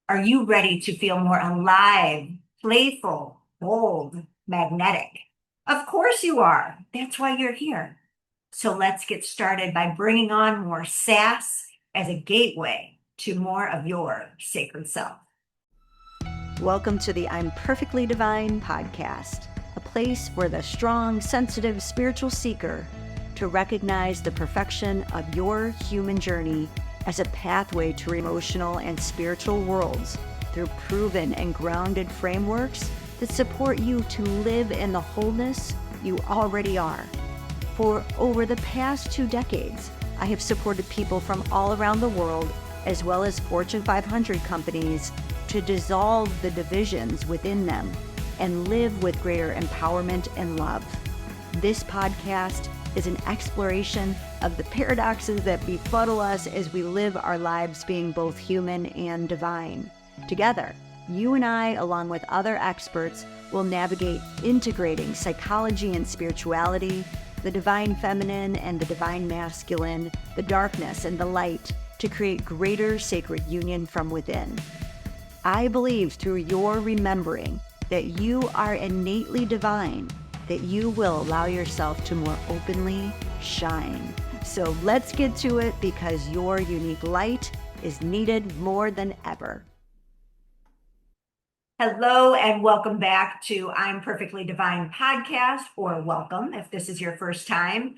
Are you ready to feel more alive, playful, bold, magnetic? Of course you are. That's why you're here. So let's get started by bringing on more sass as a gateway to more of your sacred self. Welcome to the I'm Perfectly Divine podcast, a place for the strong, sensitive, spiritual seeker to recognize the perfection of your human journey as a pathway to emotional and spiritual worlds through proven and grounded frameworks that support you to live in the wholeness you already are. For over the past 2 decades, I have supported people from all around the world, as well as Fortune 500 companies, to dissolve the divisions within them and live with greater empowerment and love. This podcast is an exploration of the paradoxes that befuddle us as we live our lives being both human and divine. Together, you and I, along with other experts, will navigate integrating psychology and spirituality, the divine feminine and the divine masculine, the darkness and the light, to create greater sacred union from within. I believe through your remembering that you are innately divine, that you will allow yourself to more openly shine. So let's get to it, because your unique light is needed more than ever. Hello and welcome back to I'm Perfectly Divine podcast, or welcome if this is your first time.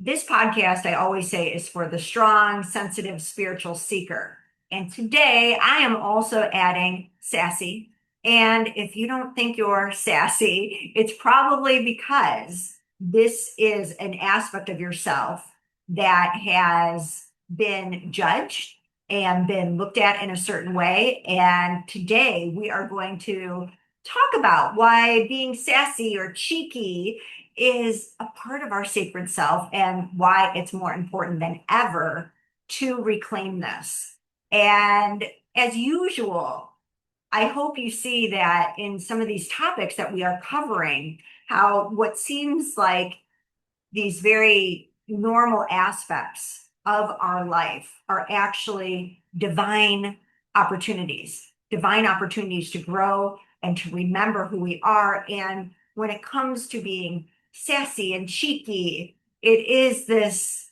This podcast, I always say, is for the strong, sensitive, spiritual seeker. And today I am also adding sassy. And if you don't think you're sassy, it's probably because this is an aspect of yourself that has been judged and been looked at in a certain way. And today we are going to talk about why being sassy or cheeky is a part of our sacred self and why it's more important than ever to reclaim this. And as usual, I hope you see that in some of these topics that we are covering, how what seems like these very normal aspects of our life are actually divine opportunities to grow and to remember who we are. And when it comes to being sassy and cheeky, it is this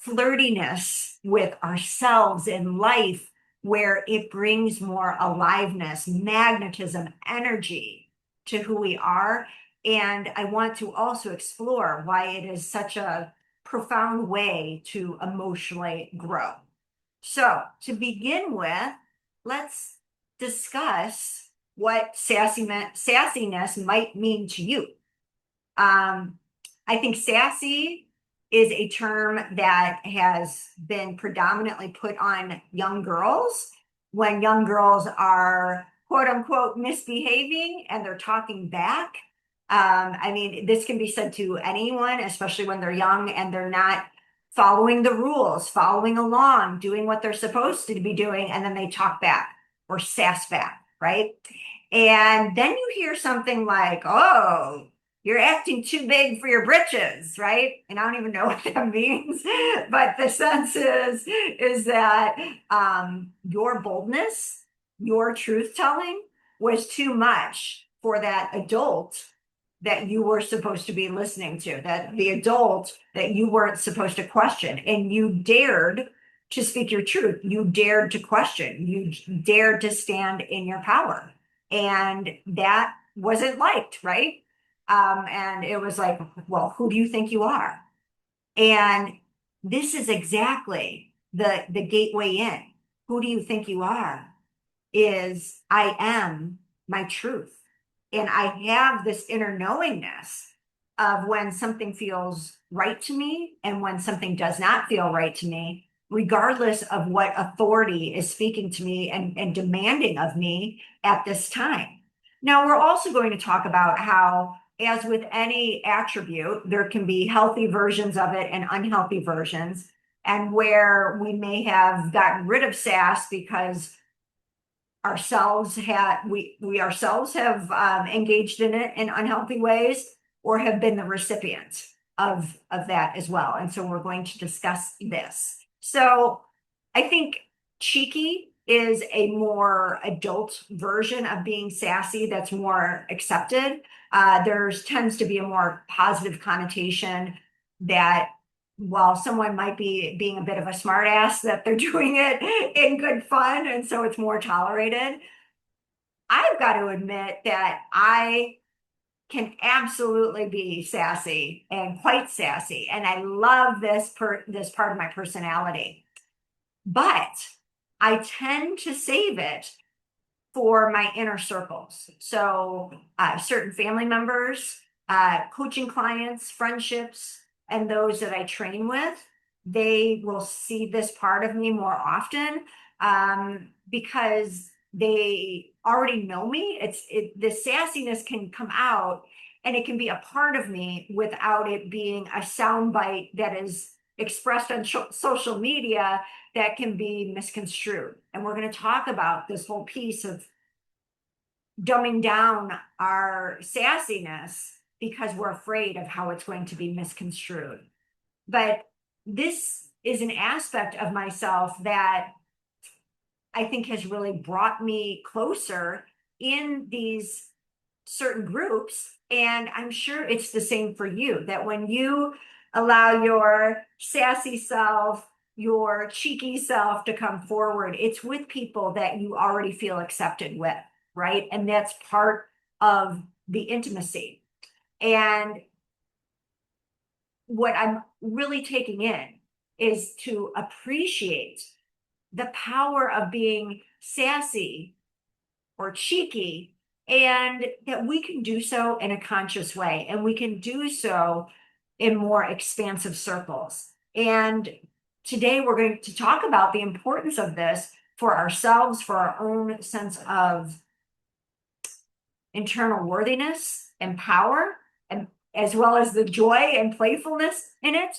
flirtiness with ourselves in life where it brings more aliveness, magnetism, energy to who we are. And I want to also explore why it is such a profound way to emotionally grow. So, to begin with, let's discuss what sassiness might mean to you. I think sassy is a term that has been predominantly put on young girls when young girls are quote unquote misbehaving and they're talking back. I mean, this can be said to anyone, especially when they're young and they're not following the rules, following along, doing what they're supposed to be doing, and then they talk back or sass back, right? And then you hear something like, oh, you're acting too big for your britches, right? And I don't even know what that means, but the sense is that your boldness, your truth telling was too much for that adult that you were supposed to be listening to, that the adult that you weren't supposed to question. And you dared to speak your truth. You dared to question. You dared to stand in your power. And that wasn't liked, right? And it was like, well, who do you think you are? And this is exactly the gateway in. Who do you think you are? Is I am my truth. And I have this inner knowingness of when something feels right to me and when something does not feel right to me, regardless of what authority is speaking to me and demanding of me at this time. Now, we're also going to talk about how, as with any attribute, there can be healthy versions of it and unhealthy versions, and where we may have gotten rid of sass because we ourselves have engaged in it in unhealthy ways, or have been the recipient of that as well. And so we're going to discuss this. So I think cheeky is a more adult version of being sassy that's more accepted. There's tends to be a more positive connotation that while someone might be being a bit of a smartass, that they're doing it in good fun, and so it's more tolerated. I've got to admit that I can absolutely be sassy and quite sassy, and I love this part of my personality. But I tend to save it for my inner circles. So, certain family members, coaching clients, friendships, and those that I train with, they will see this part of me more often, because they already know me. The sassiness can come out and it can be a part of me without it being a soundbite that is expressed on social media that can be misconstrued. And we're going to talk about this whole piece of dumbing down our sassiness because we're afraid of how it's going to be misconstrued. But this is an aspect of myself that I think has really brought me closer in these certain groups. And I'm sure it's the same for you, that when you allow your sassy self, your cheeky self to come forward, it's with people that you already feel accepted with, right? And that's part of the intimacy. And what I'm really taking in is to appreciate the power of being sassy or cheeky, and that we can do so in a conscious way, and we can do so in more expansive circles. And today we're going to talk about the importance of this for ourselves, for our own sense of internal worthiness and power, and as well as the joy and playfulness in it.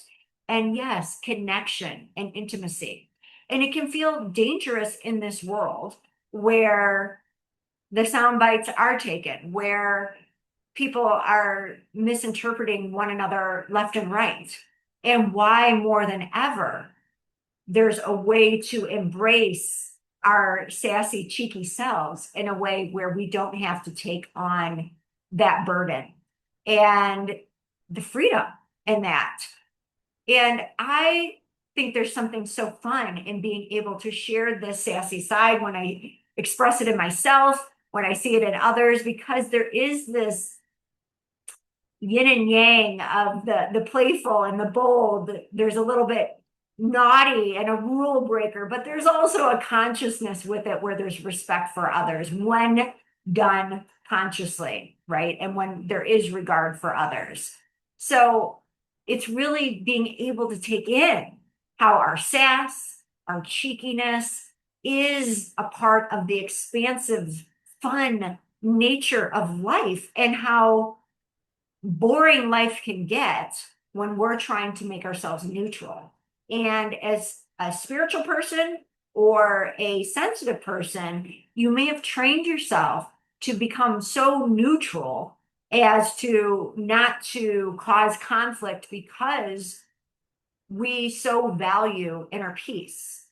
And yes, connection and intimacy. And it can feel dangerous in this world where the sound bites are taken, where people are misinterpreting one another left and right. And why more than ever, there's a way to embrace our sassy, cheeky selves in a way where we don't have to take on that burden and the freedom in that. And I think there's something so fun in being able to share this sassy side when I express it in myself, when I see it in others, because there is this yin and yang of the playful and the bold. There's a little bit naughty and a rule breaker, but there's also a consciousness with it where there's respect for others when done consciously, right? And when there is regard for others. So it's really being able to take in how our sass, our cheekiness is a part of the expansive, fun nature of life, and how boring life can get when we're trying to make ourselves neutral. And as a spiritual person or a sensitive person, you may have trained yourself to become so neutral as to not to cause conflict because we so value inner peace.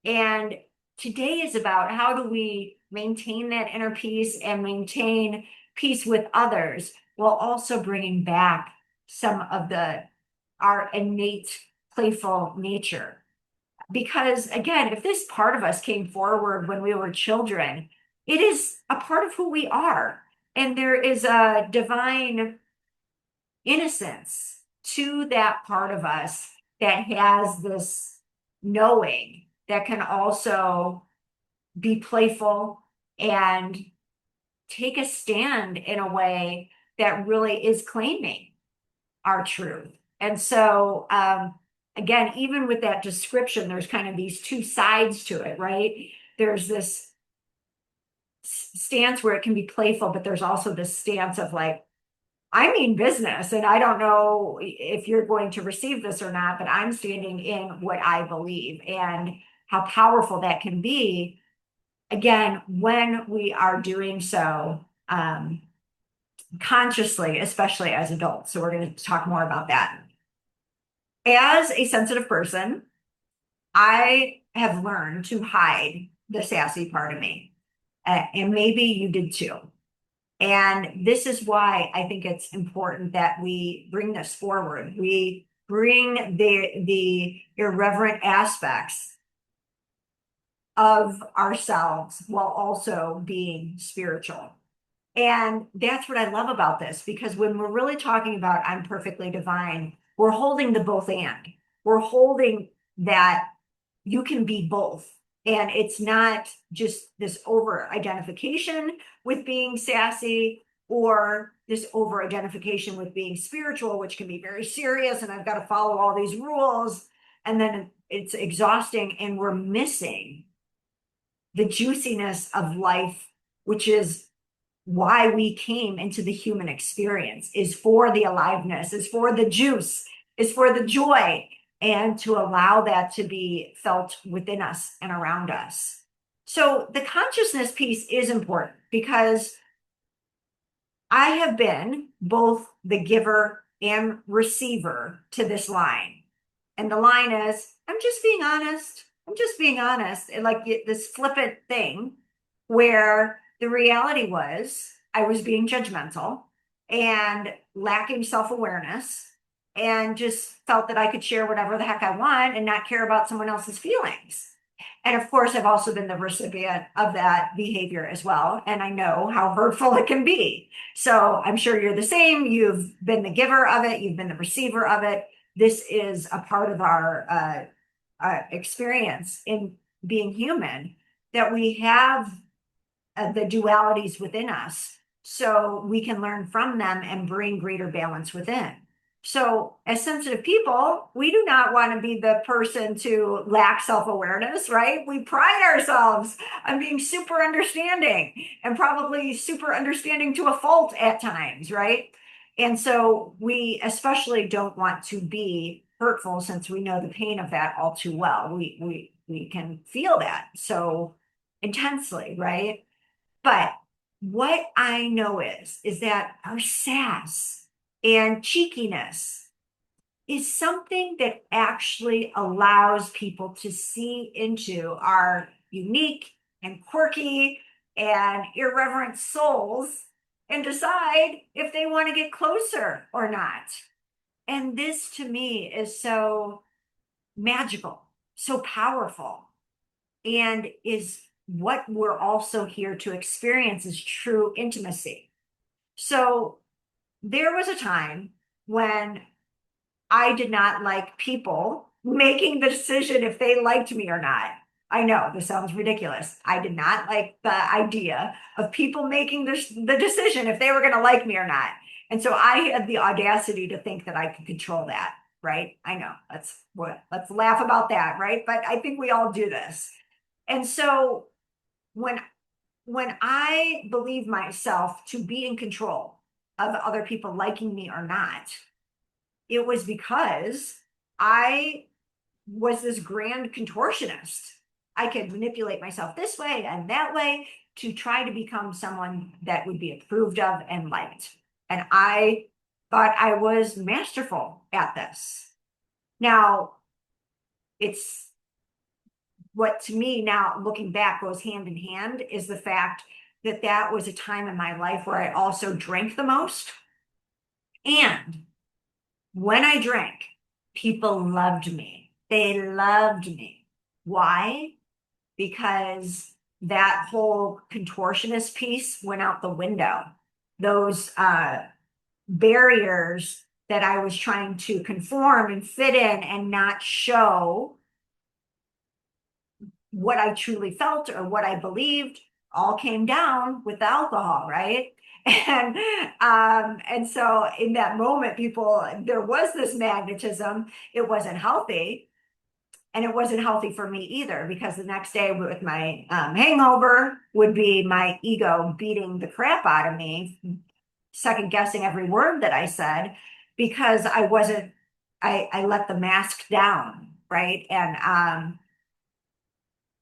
And today is about how do we maintain that inner peace and maintain peace with others while also bringing back some of our innate playful nature. Because again, if this part of us came forward when we were children, it is a part of who we are. And there is a divine innocence to that part of us that has this knowing that can also be playful and take a stand in a way that really is claiming our truth. And so, again, even with that description, there's kind of these two sides to it, right? There's this stance where it can be playful, but there's also this stance of like, I mean business, and I don't know if you're going to receive this or not, but I'm standing in what I believe and how powerful that can be, again, when we are doing so consciously, especially as adults. So we're going to talk more about that. As a sensitive person, I have learned to hide the sassy part of me. And maybe you did too. And this is why I think it's important that we bring this forward. We bring the irreverent aspects of ourselves while also being spiritual. And that's what I love about this, because when we're really talking about I'm perfectly divine, we're holding the both and. We're holding that you can be both. And it's not just this over identification with being sassy or this over identification with being spiritual, which can be very serious. And I've got to follow all these rules. And then it's exhausting. And we're missing the juiciness of life, which is why we came into the human experience, is for the aliveness, is for the juice, is for the joy, and to allow that to be felt within us and around us. So the consciousness piece is important because I have been both the giver and receiver to this line. And the line is, I'm just being honest. I'm just being honest. And like this flippant thing where the reality was I was being judgmental and lacking self-awareness and just felt that I could share whatever the heck I want and not care about someone else's feelings. And of course, I've also been the recipient of that behavior as well. And I know how hurtful it can be. So I'm sure you're the same. You've been the giver of it, you've been the receiver of it. This is a part of our experience in being human, that we have the dualities within us so we can learn from them and bring greater balance within. So as sensitive people, we do not want to be the person to lack self-awareness, right? We pride ourselves on being super understanding and probably super understanding to a fault at times, right? And so we especially don't want to be hurtful, since we know the pain of that all too well. We can feel that so intensely, right? But what I know is that our sass and cheekiness is something that actually allows people to see into our unique and quirky and irreverent souls and decide if they want to get closer or not. And this to me is so magical, so powerful, and is what we're also here to experience, is true intimacy. So there was a time when I did not like people making the decision if they liked me or not. I know this sounds ridiculous. I did not like the idea of people making the decision if they were going to like me or not. And so I had the audacity to think that I could control that, right? I know, let's laugh about that, right? But I think we all do this. And so when when I believe myself to be in control of other people liking me or not, it was because I was this grand contortionist. I could manipulate myself this way and that way to try to become someone that would be approved of and liked. And I thought I was masterful at this. Now, it's what to me now, looking back, goes hand in hand is the fact that that was a time in my life where I also drank the most. And when I drank, people loved me. They loved me. Why? Because that whole contortionist piece went out the window. Those barriers that I was trying to conform and fit in and not show what I truly felt or what I believed all came down with the alcohol, right? And so in that moment, there was this magnetism. It wasn't healthy. And it wasn't healthy for me either, because the next day with my hangover would be my ego beating the crap out of me, second guessing every word that I said, because I let the mask down, right?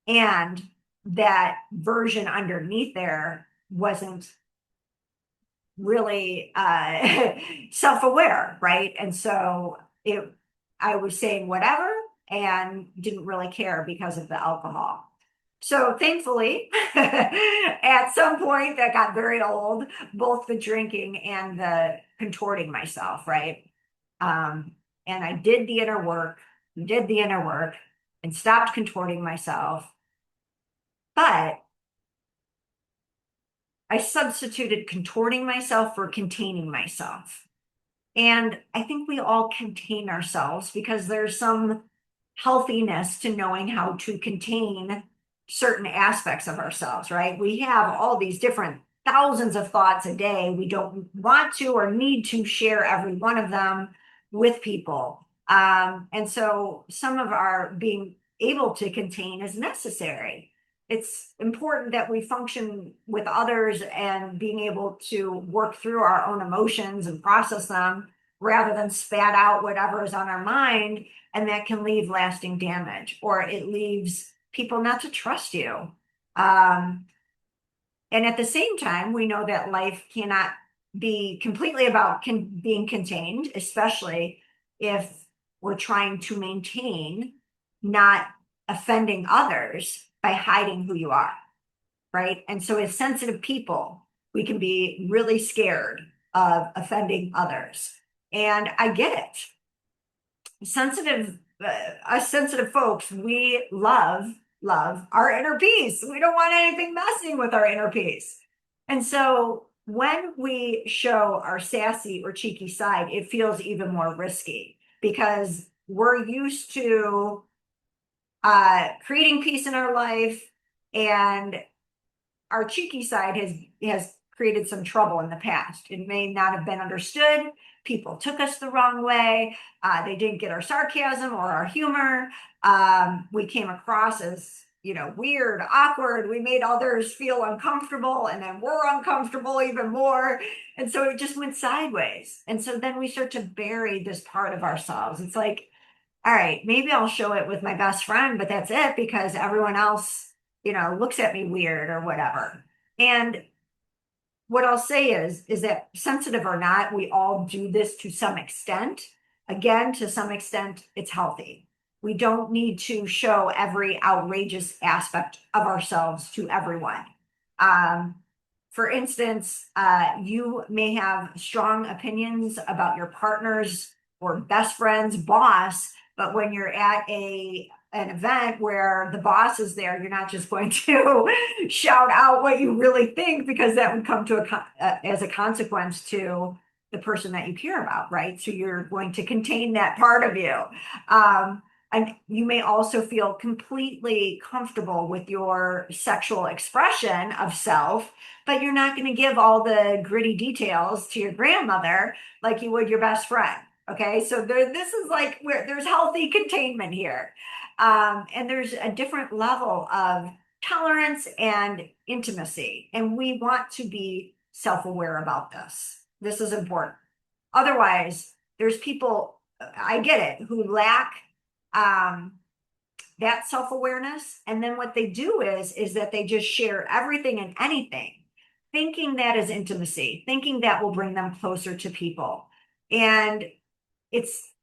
And that version underneath there wasn't really self-aware, right? And so I was saying whatever and didn't really care because of the alcohol. So thankfully, at some point that got very old, both the drinking and the contorting myself, right? Um, and I did the inner work and stopped contorting myself. But I substituted contorting myself for containing myself. And I think we all contain ourselves because there's some healthiness to knowing how to contain certain aspects of ourselves, right? We have all these different thousands of thoughts a day. We don't want to or need to share every one of them with people. And so some of our being able to contain is necessary. It's important that we function with others and being able to work through our own emotions and process them rather than spat out whatever is on our mind, and that can leave lasting damage, or it leaves people not to trust you. Um, and at the same time, we know that life cannot be completely about being contained, especially if we're trying to maintain not offending others by hiding who you are, right? And so, as sensitive people, we can be really scared of offending others. And I get it. Us sensitive folks, we love our inner peace. We don't want anything messing with our inner peace. And so when we show our sassy or cheeky side, it feels even more risky because we're used to creating peace in our life, and our cheeky side has created some trouble in the past. It may not have been understood. People took us the wrong way. They didn't get our sarcasm or our humor. We came across as, weird, awkward. We made others feel uncomfortable, and then we're uncomfortable even more. And so it just went sideways. And so then we start to bury this part of ourselves. It's like, all right, maybe I'll show it with my best friend, but that's it because everyone else, looks at me weird or whatever. And what I'll say is that sensitive or not, we all do this to some extent. Again, to some extent, it's healthy. We don't need to show every outrageous aspect of ourselves to everyone. Um, for instance, you may have strong opinions about your partner's or best friend's boss, but when you're at an event where the boss is there, you're not just going to shout out what you really think because that would come to as a consequence to the person that you care about, right? So you're going to contain that part of you. And you may also feel completely comfortable with your sexual expression of self, but you're not going to give all the gritty details to your grandmother like you would your best friend. Okay, so this is like where there's healthy containment here. And there's a different level of tolerance and intimacy. And we want to be self aware about this. This is important. Otherwise, there's people, I get it, who lack um, that self awareness. And then what they do is that they just share everything and anything, thinking that is intimacy, thinking that will bring them closer to people. And it's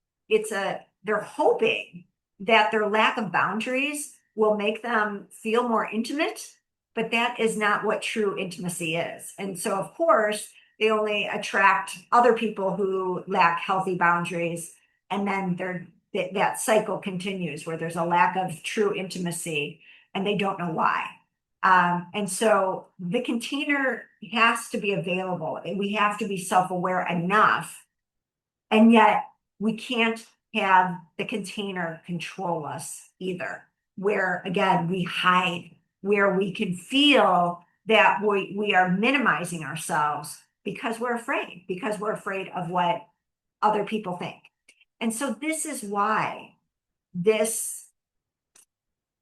they're hoping that their lack of boundaries will make them feel more intimate, but that is not what true intimacy is. And so of course they only attract other people who lack healthy boundaries, and then that cycle continues where there's a lack of true intimacy and they don't know why. And so the container has to be available. We have to be self-aware enough, and yet we can't have the container control us either, where again, we hide, where we can feel that we are minimizing ourselves because we're afraid of what other people think. And so this is why this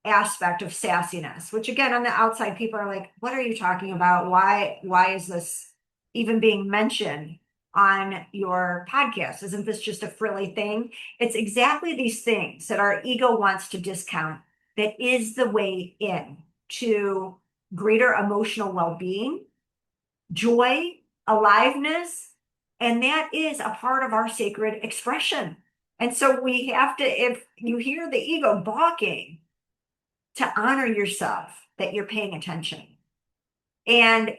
aspect of sassiness, which again, on the outside, people are like, what are you talking about? Why is this even being mentioned on your podcast? Isn't this just a frilly thing? It's exactly these things that our ego wants to discount that is the way in to greater emotional well-being, joy, aliveness, and that is a part of our sacred expression. And so we have to, if you hear the ego balking, to honor yourself that you're paying attention. And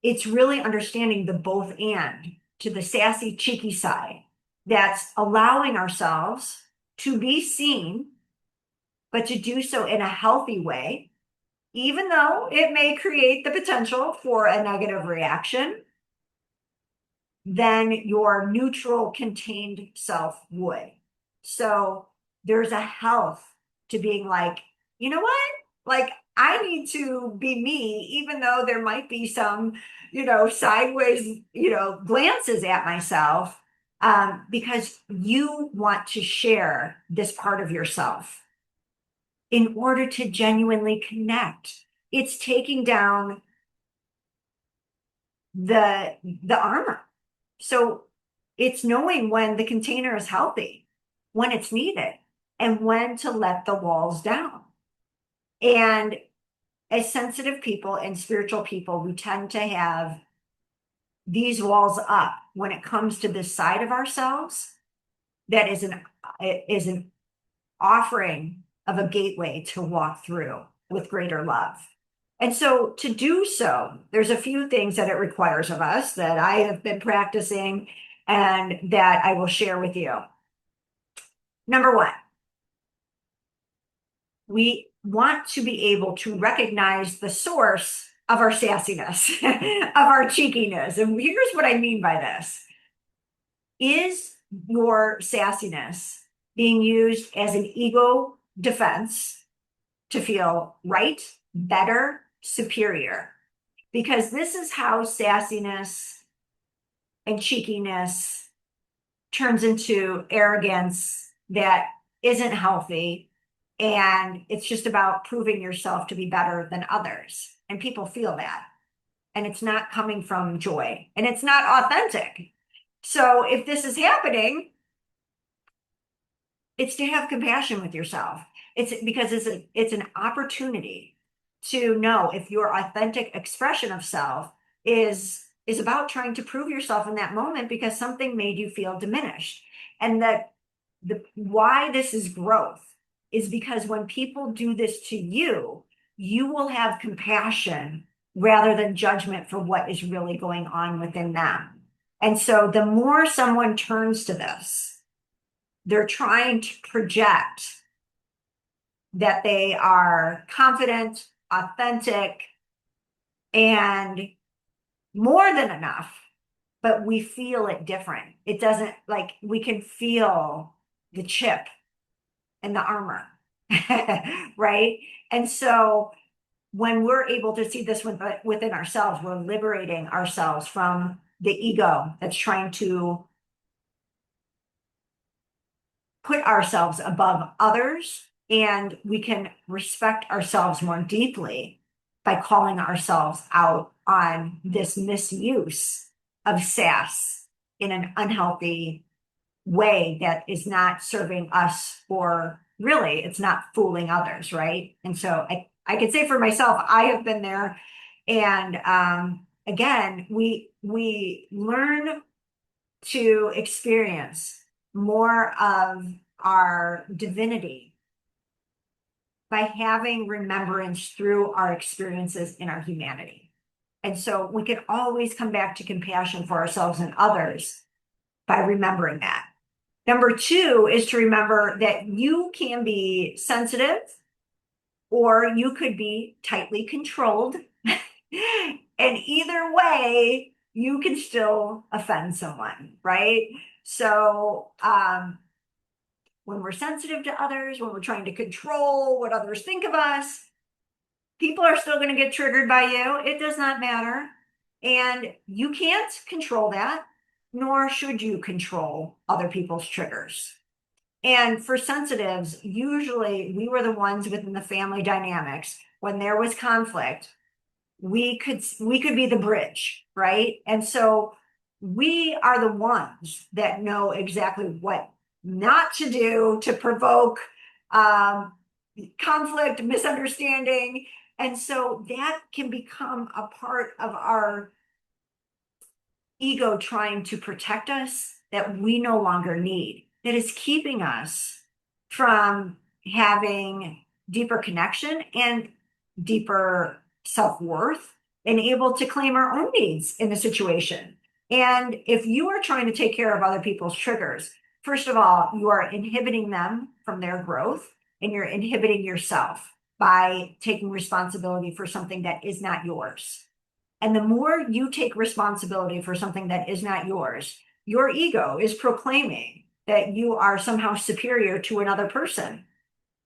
it's really understanding the both and to the sassy, cheeky side that's allowing ourselves to be seen, but to do so in a healthy way, even though it may create the potential for a negative reaction than your neutral, contained self would. So there's a health to being like, you know what? Like, I need to be me, even though there might be some, sideways, glances at myself, because you want to share this part of yourself in order to genuinely connect. It's taking down the armor. So it's knowing when the container is healthy, when it's needed, and when to let the walls down. And as sensitive people and spiritual people, we tend to have these walls up when it comes to this side of ourselves that is an offering of a gateway to walk through with greater love. And so to do so, there's a few things that it requires of us that I have been practicing and that I will share with you. Number one, we want to be able to recognize the source of our sassiness, of our cheekiness. And here's what I mean by this. Is your sassiness being used as an ego defense to feel right, better, superior? Because this is how sassiness and cheekiness turns into arrogance that isn't healthy. And it's just about proving yourself to be better than others. And people feel that. And it's not coming from joy and it's not authentic. So if this is happening, it's to have compassion with yourself. It's because it's an opportunity to know if your authentic expression of self is about trying to prove yourself in that moment because something made you feel diminished. And that the why this is growth is because when people do this to you, you will have compassion rather than judgment for what is really going on within them. And so the more someone turns to this, they're trying to project that they are confident, authentic, and more than enough, but we feel it different. It doesn't like we can feel the chip and the armor, right? And so when we're able to see this within ourselves, we're liberating ourselves from the ego that's trying to put ourselves above others, and we can respect ourselves more deeply by calling ourselves out on this misuse of sass in an unhealthy way that is not serving us, or really it's not fooling others, right? And so I could say for myself, I have been there. And again, we learn to experience more of our divinity by having remembrance through our experiences in our humanity. And so we can always come back to compassion for ourselves and others by remembering that. Number two is to remember that you can be sensitive or you could be tightly controlled. And either way, you can still offend someone, right? So when we're sensitive to others, when we're trying to control what others think of us, people are still going to get triggered by you. It does not matter. And you can't control that, nor should you control other people's triggers. And for sensitives, usually we were the ones within the family dynamics. When there was conflict, we could be the bridge, right? And so we are the ones that know exactly what not to do to provoke conflict, misunderstanding. And so that can become a part of our ego trying to protect us that we no longer need, that is keeping us from having deeper connection and deeper self-worth and able to claim our own needs in the situation. And if you are trying to take care of other people's triggers, first of all, you are inhibiting them from their growth and you're inhibiting yourself by taking responsibility for something that is not yours. And the more you take responsibility for something that is not yours, your ego is proclaiming that you are somehow superior to another person.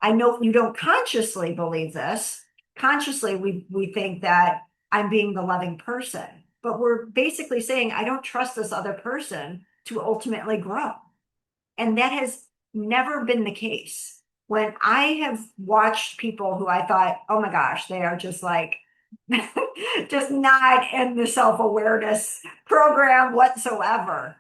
I know you don't consciously believe this. Consciously, we think that I'm being the loving person, but we're basically saying, I don't trust this other person to ultimately grow. And that has never been the case. When I have watched people who I thought, oh my gosh, they are just like, just not in the self-awareness program whatsoever.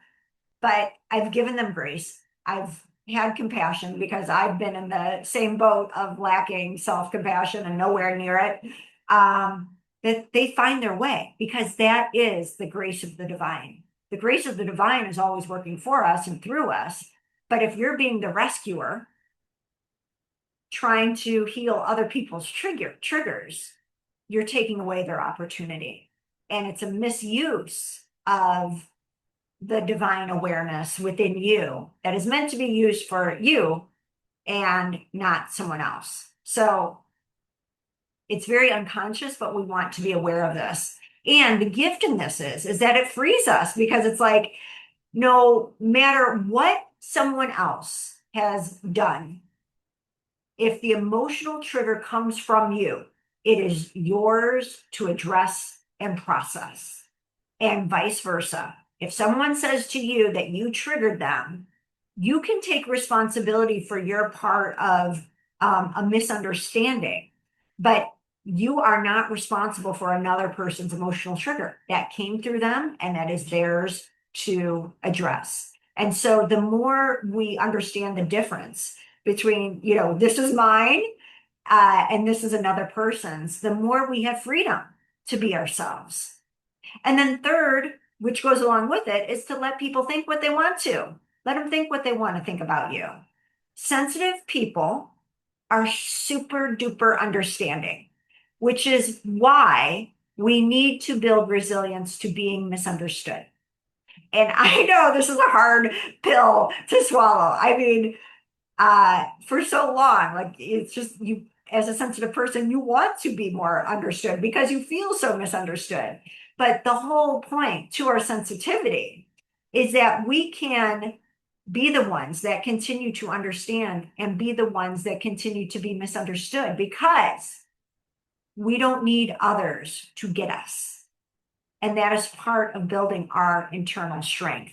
But I've given them grace. I've had compassion because I've been in the same boat of lacking self-compassion and nowhere near it. That they find their way because that is the grace of the divine. The grace of the divine is always working for us and through us. But if you're being the rescuer, trying to heal other people's triggers, you're taking away their opportunity. And it's a misuse of the divine awareness within you that is meant to be used for you and not someone else. So it's very unconscious, but we want to be aware of this. And the gift in this is that it frees us because it's like, no matter what someone else has done, if the emotional trigger comes from you, it is yours to address and process, and vice versa. If someone says to you that you triggered them, you can take responsibility for your part of a misunderstanding, but you are not responsible for another person's emotional trigger. That came through them and that is theirs to address. And so the more we understand the difference between, this is mine and this is another person's, the more we have freedom to be ourselves. And then third, which goes along with it, is to let people think what they want to. Let them think what they want to think about you. Sensitive people are super duper understanding, which is why we need to build resilience to being misunderstood. And I know this is a hard pill to swallow. I mean, for so long, like it's just you as a sensitive person, you want to be more understood because you feel so misunderstood. But the whole point to our sensitivity is that we can be the ones that continue to understand and be the ones that continue to be misunderstood because we don't need others to get us. And that is part of building our internal strength.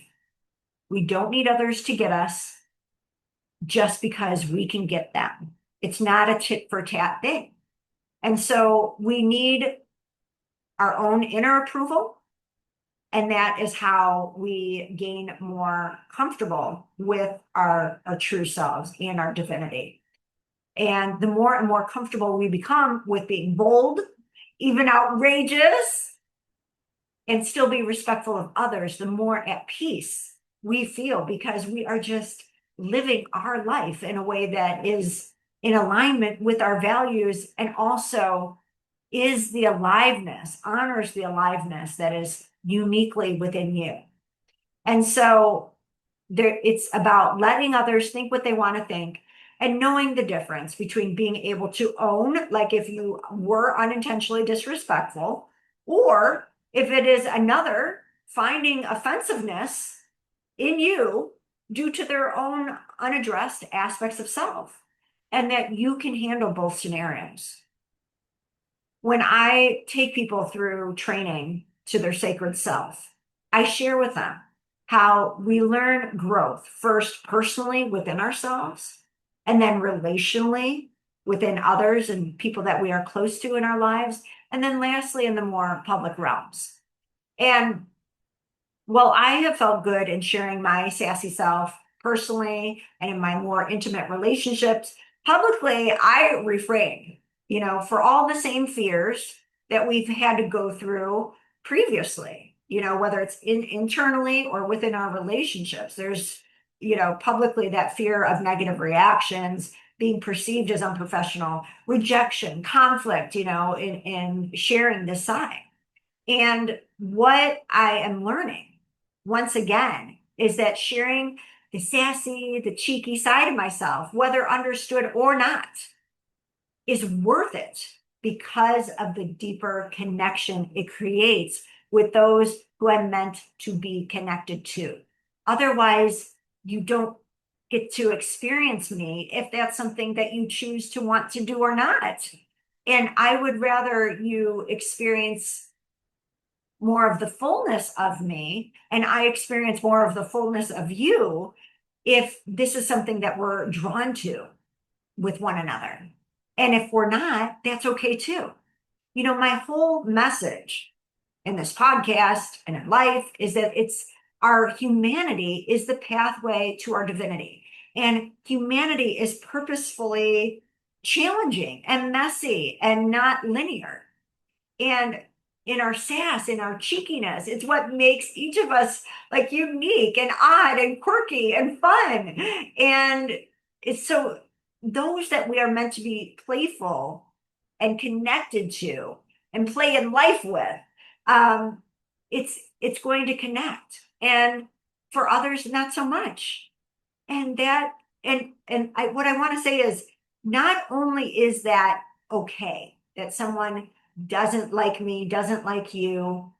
We don't need others to get us just because we can get them. It's not a tit for tat thing. And so we need our own inner approval. And that is how we gain more comfortable with our true selves and our divinity. And the more and more comfortable we become with being bold, even outrageous, and still be respectful of others, the more at peace we feel because we are just living our life in a way that is in alignment with our values and also is the aliveness, honors the aliveness that is uniquely within you. And so it's about letting others think what they want to think and knowing the difference between being able to own, like if you were unintentionally disrespectful, or if it is another finding offensiveness in you due to their own unaddressed aspects of self, and that you can handle both scenarios. When I take people through training to their sacred self, I share with them how we learn growth first personally within ourselves, and then relationally within others and people that we are close to in our lives, and then lastly in the more public realms. And well, I have felt good in sharing my sassy self personally and in my more intimate relationships. Publicly, I refrain, for all the same fears that we've had to go through previously, whether it's internally or within our relationships. There's, publicly that fear of negative reactions, being perceived as unprofessional, rejection, conflict, in sharing this side. And what I am learning, once again, is that sharing the sassy, the cheeky side of myself, whether understood or not, is worth it because of the deeper connection it creates with those who I'm meant to be connected to. Otherwise, you don't get to experience me if that's something that you choose to want to do or not. And I would rather you experience more of the fullness of me and I experience more of the fullness of you if this is something that we're drawn to with one another. And if we're not, that's okay too. My whole message in this podcast and in life is that our humanity is the pathway to our divinity. And humanity is purposefully challenging and messy and not linear. And in our sass, in our cheekiness, it's what makes each of us like unique and odd and quirky and fun. And it's so those that we are meant to be playful and connected to and play in life with, it's going to connect. And for others, not so much. And what I want to say is not only is that okay, that someone doesn't like me, doesn't like you,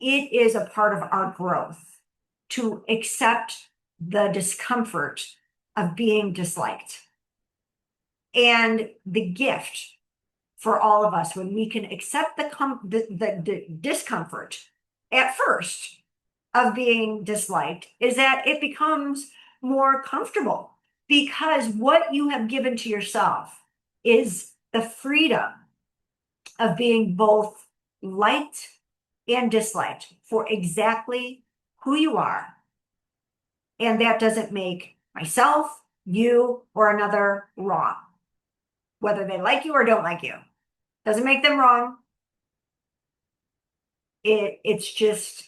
it is a part of our growth to accept the discomfort of being disliked. And the gift for all of us when we can accept the discomfort at first of being disliked is that it becomes more comfortable because what you have given to yourself is the freedom of being both liked and disliked for exactly who you are. And that doesn't make myself, you, or another wrong. Whether they like you or don't like you. Doesn't make them wrong. It just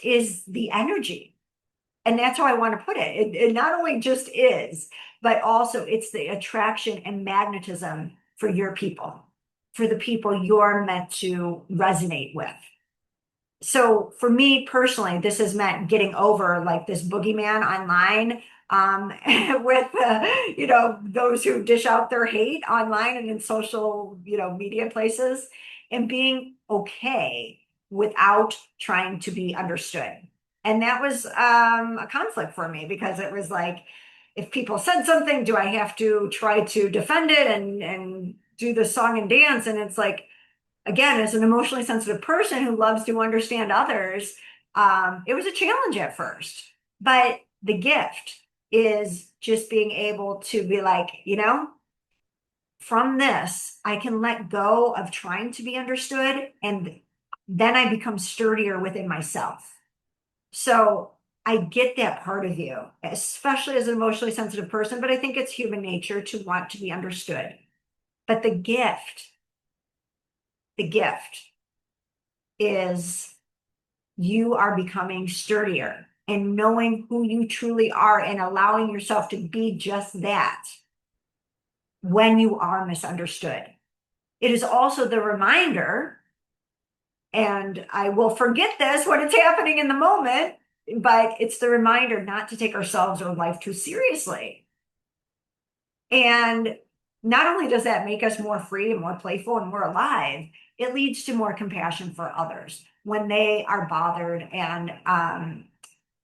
is the energy. And that's how I want to put it. It not only just is, but also it's the attraction and magnetism for your people, for the people you're meant to resonate with. So for me personally, this has meant getting over like this boogeyman online, with those who dish out their hate online and in social media places, and being okay without trying to be understood. And that was a conflict for me because it was like, if people said something, do I have to try to defend it and do the song and dance? And it's like, again, as an emotionally sensitive person who loves to understand others, it was a challenge at first. But the gift is just being able to be like, from this, I can let go of trying to be understood, and then I become sturdier within myself. So I get that part of you, especially as an emotionally sensitive person, but I think it's human nature to want to be understood. But the gift is you are becoming sturdier and knowing who you truly are and allowing yourself to be just that when you are misunderstood. It is also the reminder, and I will forget this when it's happening in the moment, but it's the reminder not to take ourselves or life too seriously. And not only does that make us more free and more playful and more alive, it leads to more compassion for others when they are bothered, and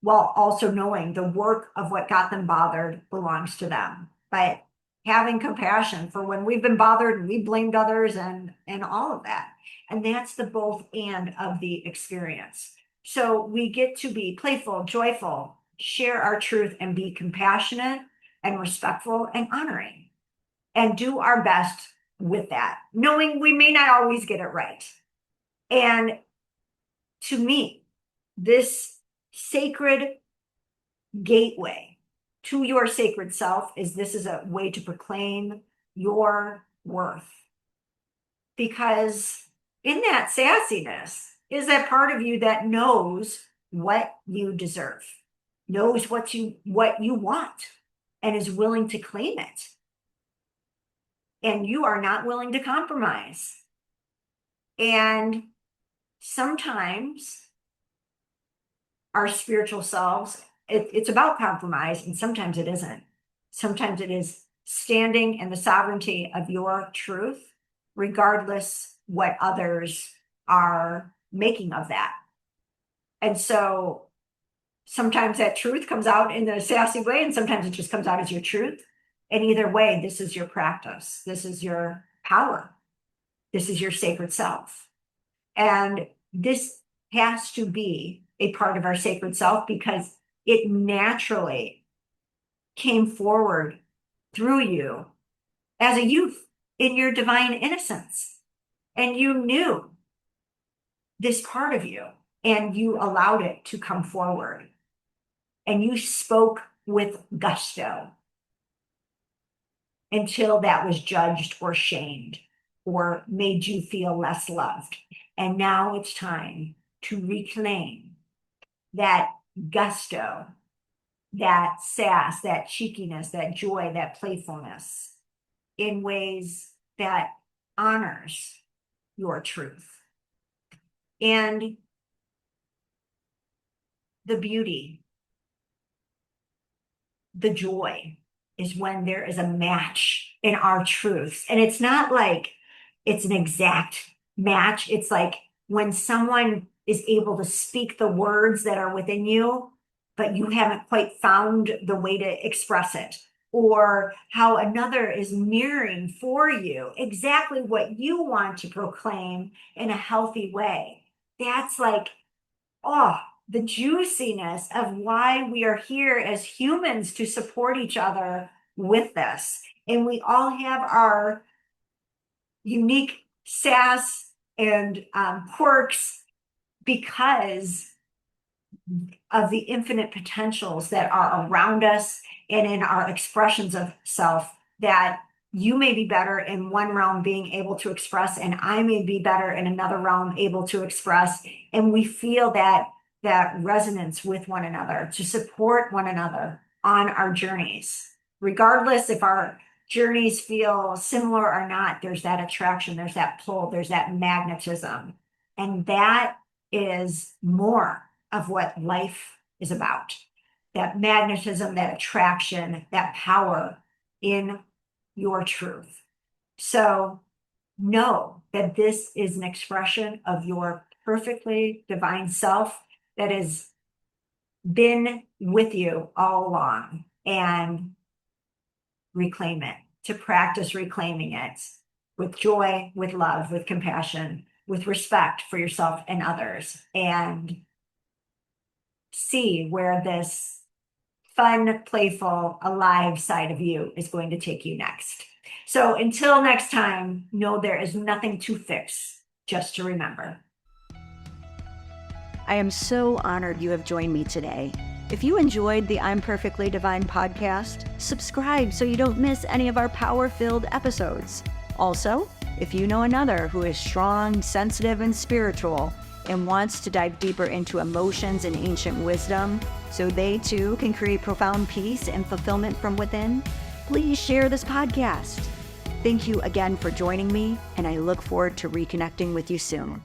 while also knowing the work of what got them bothered belongs to them. But having compassion for when we've been bothered and we blamed others and all of that. And that's the both and of the experience. So we get to be playful, joyful, share our truth, and be compassionate and respectful and honoring, and do our best with that, knowing we may not always get it right. And to me, this sacred gateway to your sacred self is a way to proclaim your worth. Because in that sassiness is that part of you that knows what you deserve, knows what you want, and is willing to claim it. and you are not willing to compromise. And sometimes our spiritual selves, it's about compromise, and sometimes it isn't. Sometimes it is standing in the sovereignty of your truth, regardless what others are making of that. And so sometimes that truth comes out in a sassy way, and sometimes it just comes out as your truth. And either way, this is your practice. This is your power. This is your sacred self. And this has to be a part of our sacred self because it naturally came forward through you as a youth in your divine innocence. And you knew this part of you and you allowed it to come forward. And you spoke with gusto until that was judged or shamed or made you feel less loved. And now it's time to reclaim that gusto, that sass, that cheekiness, that joy, that playfulness in ways that honors your truth. And the beauty, the joy is when there is a match in our truths. And it's not like it's an exact match. It's like when someone is able to speak the words that are within you, but you haven't quite found the way to express it, or how another is mirroring for you exactly what you want to proclaim in a healthy way. That's like, oh, the juiciness of why we are here as humans to support each other with this. And we all have our unique sass and quirks because of the infinite potentials that are around us and in our expressions of self that you may be better in one realm being able to express, and I may be better in another realm able to express. And we feel that resonance with one another to support one another on our journeys. Regardless if our journeys feel similar or not, there's that attraction, there's that pull, there's that magnetism. And that is more of what life is about. That magnetism, that attraction, that power in your truth. So know that this is an expression of your perfectly divine self that has been with you all along, and reclaim it, to practice reclaiming it with joy, with love, with compassion, with respect for yourself and others, and see where this fun, playful, alive side of you is going to take you next. So until next time, know there is nothing to fix, just to remember. I am so honored you have joined me today. If you enjoyed the I'm Perfectly Divine podcast, subscribe so you don't miss any of our power-filled episodes. Also, if you know another who is strong, sensitive, and spiritual and wants to dive deeper into emotions and ancient wisdom so they too can create profound peace and fulfillment from within, please share this podcast. Thank you again for joining me, and I look forward to reconnecting with you soon.